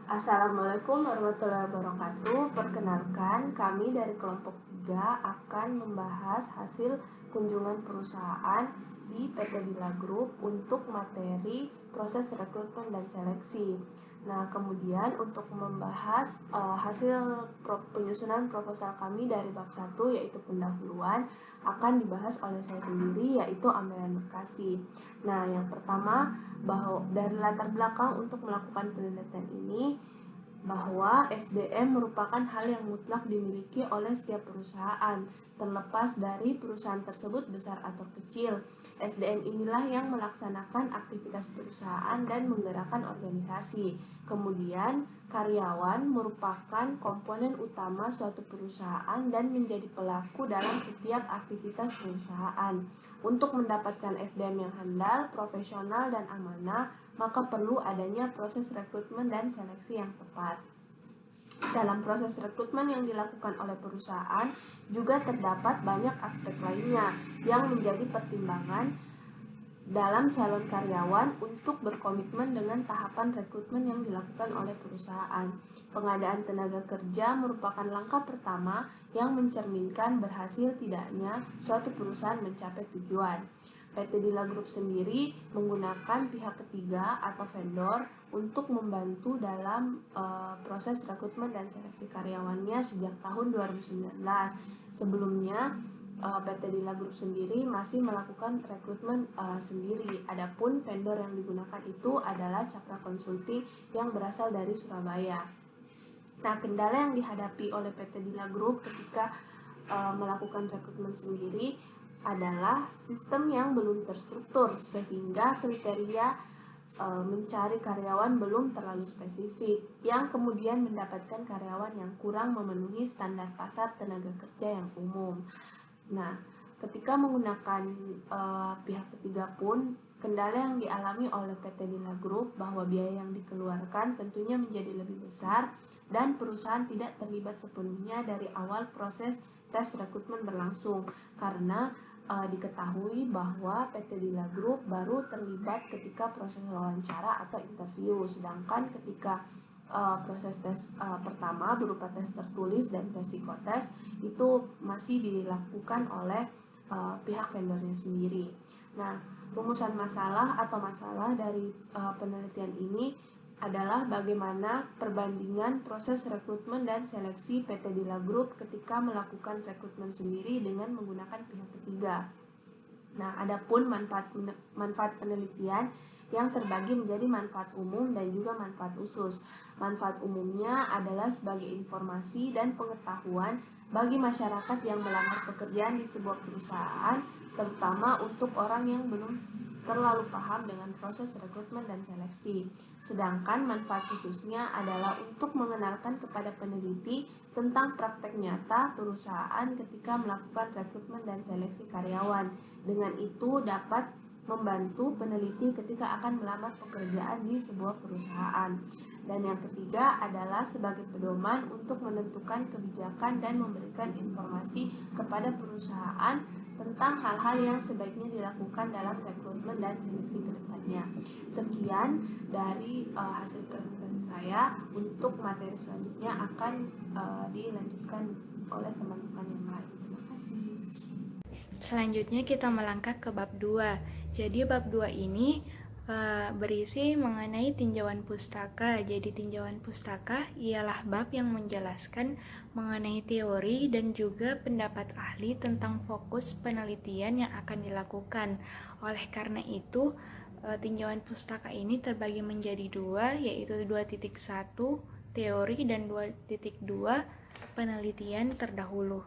Assalamualaikum warahmatullahi wabarakatuh. Perkenalkan, kami dari kelompok 3 akan membahas hasil kunjungan perusahaan di PT Dila Group untuk materi proses rekrutmen dan seleksi. Nah, kemudian untuk membahas hasil penyusunan proposal kami dari bab 1 yaitu pendahuluan akan dibahas oleh saya sendiri yaitu Amelia Nurkasih. Nah, yang pertama bahwa dari latar belakang untuk melakukan penelitian ini bahwa SDM merupakan hal yang mutlak dimiliki oleh setiap perusahaan, terlepas dari perusahaan tersebut besar atau kecil. SDM inilah yang melaksanakan aktivitas perusahaan dan menggerakkan organisasi. Kemudian, karyawan merupakan komponen utama suatu perusahaan dan menjadi pelaku dalam setiap aktivitas perusahaan. Untuk mendapatkan SDM yang handal, profesional, dan amanah, maka perlu adanya proses rekrutmen dan seleksi yang tepat. Dalam proses rekrutmen yang dilakukan oleh perusahaan juga terdapat banyak aspek lainnya yang menjadi pertimbangan dalam calon karyawan untuk berkomitmen dengan tahapan rekrutmen yang dilakukan oleh perusahaan. Pengadaan tenaga kerja merupakan langkah pertama yang mencerminkan berhasil tidaknya suatu perusahaan mencapai tujuan. PT Dila Group sendiri menggunakan pihak ketiga atau vendor untuk membantu dalam proses rekrutmen dan seleksi karyawannya sejak tahun 2019. Sebelumnya, PT Dila Group sendiri masih melakukan rekrutmen sendiri. Adapun vendor yang digunakan itu adalah Cakra Consulting yang berasal dari Surabaya. Nah, kendala yang dihadapi oleh PT Dila Group ketika melakukan rekrutmen sendiri adalah sistem yang belum terstruktur sehingga kriteria mencari karyawan belum terlalu spesifik yang kemudian mendapatkan karyawan yang kurang memenuhi standar pasar tenaga kerja yang umum. Nah, ketika menggunakan pihak ketiga pun kendala yang dialami oleh PT Dila Group bahwa biaya yang dikeluarkan tentunya menjadi lebih besar dan perusahaan tidak terlibat sepenuhnya dari awal proses tes rekrutmen berlangsung karena diketahui bahwa PT Dila Group baru terlibat ketika proses wawancara atau interview, sedangkan ketika proses tes pertama berupa tes tertulis dan tes psikotes itu masih dilakukan oleh pihak vendornya sendiri. Nah, rumusan masalah atau masalah dari penelitian ini adalah bagaimana perbandingan proses rekrutmen dan seleksi PT Dila Group ketika melakukan rekrutmen sendiri dengan menggunakan pihak ketiga. Nah, adapun manfaat penelitian yang terbagi menjadi manfaat umum dan juga manfaat khusus. Manfaat umumnya adalah sebagai informasi dan pengetahuan bagi masyarakat yang melamar pekerjaan di sebuah perusahaan, terutama untuk orang yang belum terlalu paham dengan proses rekrutmen dan seleksi. Sedangkan manfaat khususnya adalah untuk mengenalkan kepada peneliti tentang praktek nyata perusahaan ketika melakukan rekrutmen dan seleksi karyawan. Dengan itu dapat membantu peneliti ketika akan melamar pekerjaan di sebuah perusahaan. Dan yang ketiga adalah sebagai pedoman untuk menentukan kebijakan dan memberikan informasi kepada perusahaan tentang hal-hal yang sebaiknya dilakukan dalam rekrutmen dan seleksi ke depannya. Sekian dari hasil presentasi saya. Untuk materi selanjutnya akan dilanjutkan oleh teman-teman yang lain. Terima kasih. Selanjutnya kita melangkah ke bab 2. Jadi bab 2 ini berisi mengenai tinjauan pustaka. Jadi tinjauan pustaka ialah bab yang menjelaskan mengenai teori dan juga pendapat ahli tentang fokus penelitian yang akan dilakukan. Oleh karena itu, tinjauan pustaka ini terbagi menjadi dua, yaitu 2.1 teori dan 2.2 penelitian terdahulu.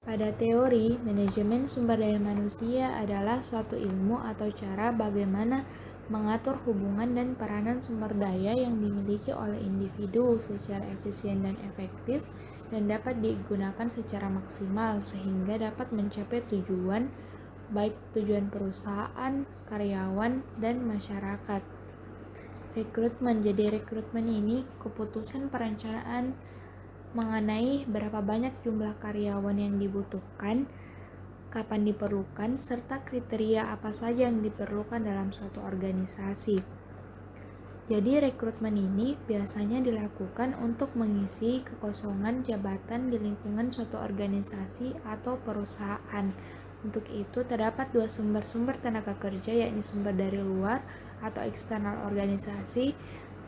Pada teori, manajemen sumber daya manusia adalah suatu ilmu atau cara bagaimana mengatur hubungan dan peranan sumber daya yang dimiliki oleh individu secara efisien dan efektif dan dapat digunakan secara maksimal sehingga dapat mencapai tujuan, baik tujuan perusahaan, karyawan, dan masyarakat. Rekrutmen. Jadi rekrutmen ini keputusan perencanaan mengenai berapa banyak jumlah karyawan yang dibutuhkan, kapan diperlukan, serta kriteria apa saja yang diperlukan dalam suatu organisasi. Jadi rekrutmen ini biasanya dilakukan untuk mengisi kekosongan jabatan di lingkungan suatu organisasi atau perusahaan. Untuk itu terdapat dua sumber-sumber tenaga kerja, yakni sumber dari luar atau eksternal organisasi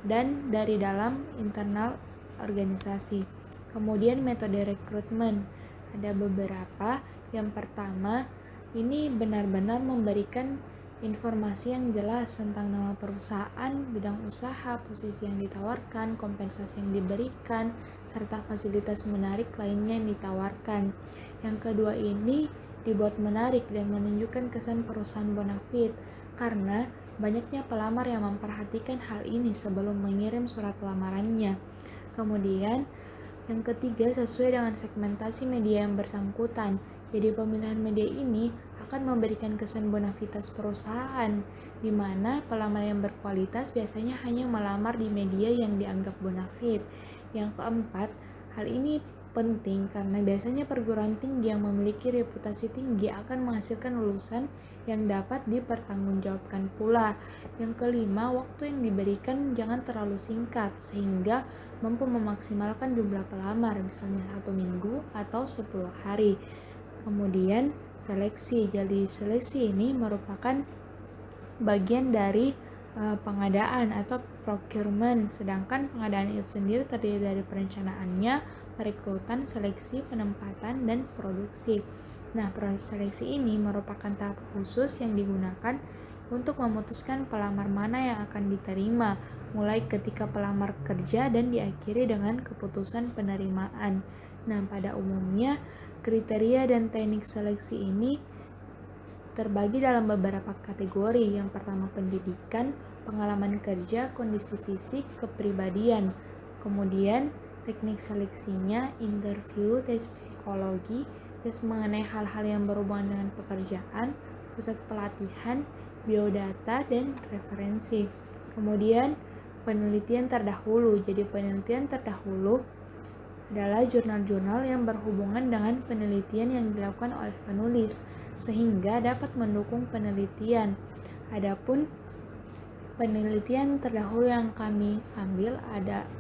dan dari dalam internal organisasi. Kemudian metode rekrutmen ada beberapa. Yang pertama, ini benar-benar memberikan informasi yang jelas tentang nama perusahaan, bidang usaha, posisi yang ditawarkan, kompensasi yang diberikan, serta fasilitas menarik lainnya yang ditawarkan. Yang kedua ini dibuat menarik dan menunjukkan kesan perusahaan bonafit, karena banyaknya pelamar yang memperhatikan hal ini sebelum mengirim surat lamarannya. Kemudian, yang ketiga, sesuai dengan segmentasi media yang bersangkutan. Jadi pemilihan media ini akan memberikan kesan bonavitas perusahaan, di mana pelamar yang berkualitas biasanya hanya melamar di media yang dianggap bonafit. Yang keempat, hal ini penting karena biasanya perguruan tinggi yang memiliki reputasi tinggi akan menghasilkan lulusan yang dapat dipertanggungjawabkan pula. Yang kelima, waktu yang diberikan jangan terlalu singkat sehingga mampu memaksimalkan jumlah pelamar, misalnya 1 minggu atau 10 hari. Kemudian seleksi. Jadi seleksi ini merupakan bagian dari pengadaan atau procurement, sedangkan pengadaan itu sendiri terdiri dari perencanaannya, perekrutan, seleksi, penempatan, dan produksi. Nah, proses seleksi ini merupakan tahap khusus yang digunakan untuk memutuskan pelamar mana yang akan diterima, mulai ketika pelamar kerja dan diakhiri dengan keputusan penerimaan. Nah, pada umumnya kriteria dan teknik seleksi ini terbagi dalam beberapa kategori. Yang pertama pendidikan, pengalaman kerja, kondisi fisik, kepribadian. Kemudian teknik seleksinya interview, tes psikologi, tes mengenai hal-hal yang berhubungan dengan pekerjaan, pusat pelatihan, biodata, dan referensi. Kemudian penelitian terdahulu. Jadi penelitian terdahulu adalah jurnal-jurnal yang berhubungan dengan penelitian yang dilakukan oleh penulis sehingga dapat mendukung penelitian. Adapun penelitian terdahulu yang kami ambil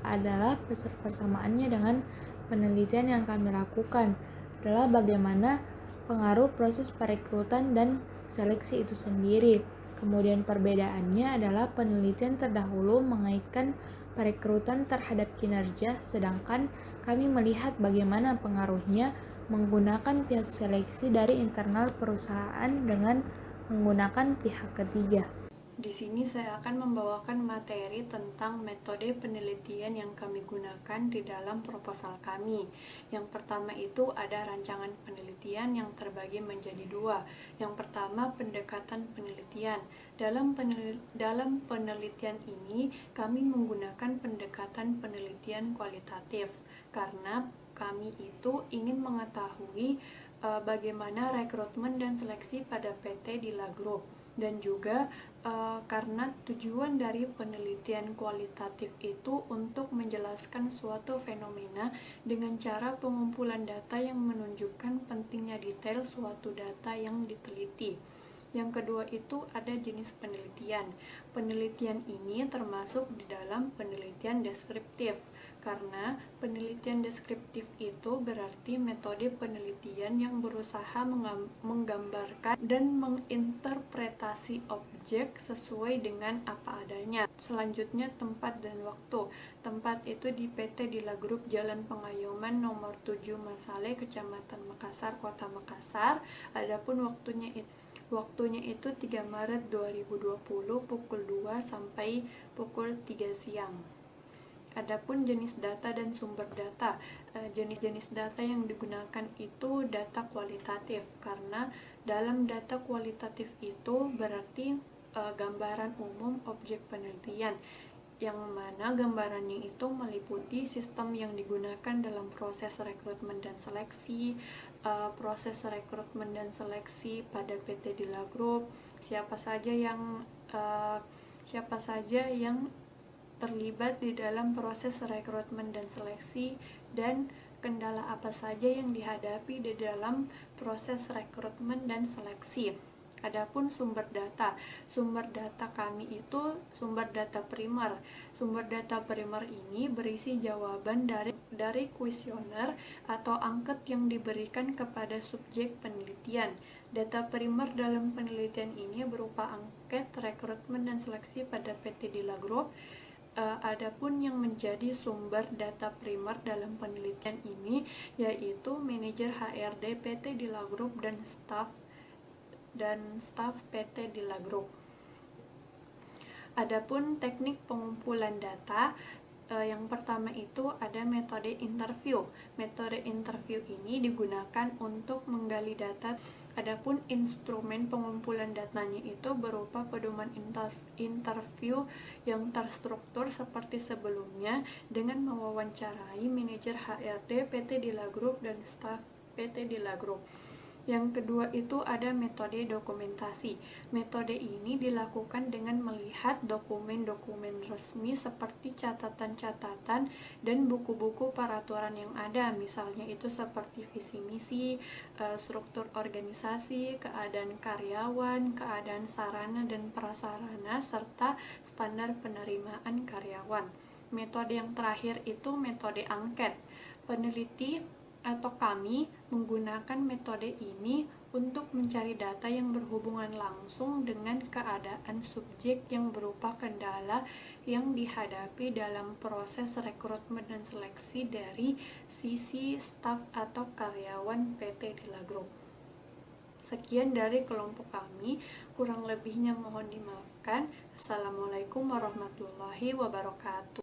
adalah persamaannya dengan penelitian yang kami lakukan adalah bagaimana pengaruh proses perekrutan dan seleksi itu sendiri. Kemudian perbedaannya adalah penelitian terdahulu mengaitkan perekrutan terhadap kinerja, sedangkan kami melihat bagaimana pengaruhnya menggunakan pihak seleksi dari internal perusahaan dengan menggunakan pihak ketiga. Di sini saya akan membawakan materi tentang metode penelitian yang kami gunakan di dalam proposal kami. Yang pertama itu ada rancangan penelitian yang terbagi menjadi dua. Yang pertama pendekatan penelitian. Dalam penelitian ini kami menggunakan pendekatan penelitian kualitatif karena kami itu ingin mengetahui bagaimana rekrutmen dan seleksi pada PT Dila Group, dan juga karena tujuan dari penelitian kualitatif itu untuk menjelaskan suatu fenomena dengan cara pengumpulan data yang menunjukkan pentingnya detail suatu data yang diteliti. Yang kedua itu ada jenis penelitian. Penelitian ini termasuk di dalam penelitian deskriptif, karena penelitian deskriptif itu berarti metode penelitian yang berusaha menggambarkan dan menginterpretasi objek sesuai dengan apa adanya. Selanjutnya tempat dan waktu. Tempat itu di PT Dila Group Jalan Pengayoman nomor 7 Masale, Kecamatan Makassar, Kota Makassar. Adapun waktunya itu 3 Maret 2020 pukul 2 sampai pukul 3 siang. Adapun jenis data dan sumber data, jenis-jenis data yang digunakan itu data kualitatif, karena dalam data kualitatif itu berarti gambaran umum objek penelitian, yang mana gambarannya itu meliputi sistem yang digunakan dalam proses rekrutmen dan seleksi, pada PT Dila Group, siapa saja yang terlibat di dalam proses rekrutmen dan seleksi, dan kendala apa saja yang dihadapi di dalam proses rekrutmen dan seleksi. Adapun sumber data kami itu sumber data primer. Sumber data primer ini berisi jawaban dari kuesioner atau angket yang diberikan kepada subjek penelitian. Data primer dalam penelitian ini berupa angket, rekrutmen, dan seleksi pada PT Dila Group. Adapun yang menjadi sumber data primer dalam penelitian ini yaitu manajer HRD PT Dila Group dan staf PT Dila Group. Adapun teknik pengumpulan data, yang pertama itu ada metode interview. Metode interview ini digunakan untuk menggali data. Adapun instrumen pengumpulan datanya itu berupa pedoman interview yang terstruktur seperti sebelumnya dengan mewawancarai manajer HRD PT Dila Group dan staf PT Dila Group. Yang kedua itu ada metode dokumentasi. Metode ini dilakukan dengan melihat dokumen-dokumen resmi seperti catatan-catatan dan buku-buku peraturan yang ada, misalnya itu seperti visi misi, struktur organisasi, keadaan karyawan, keadaan sarana dan prasarana, serta standar penerimaan karyawan. Metode yang terakhir itu metode angket. Peneliti atau kami menggunakan metode ini untuk mencari data yang berhubungan langsung dengan keadaan subjek yang berupa kendala yang dihadapi dalam proses rekrutmen dan seleksi dari sisi staf atau karyawan PT Dila Group. Sekian dari kelompok kami, kurang lebihnya mohon dimaafkan. Assalamualaikum warahmatullahi wabarakatuh.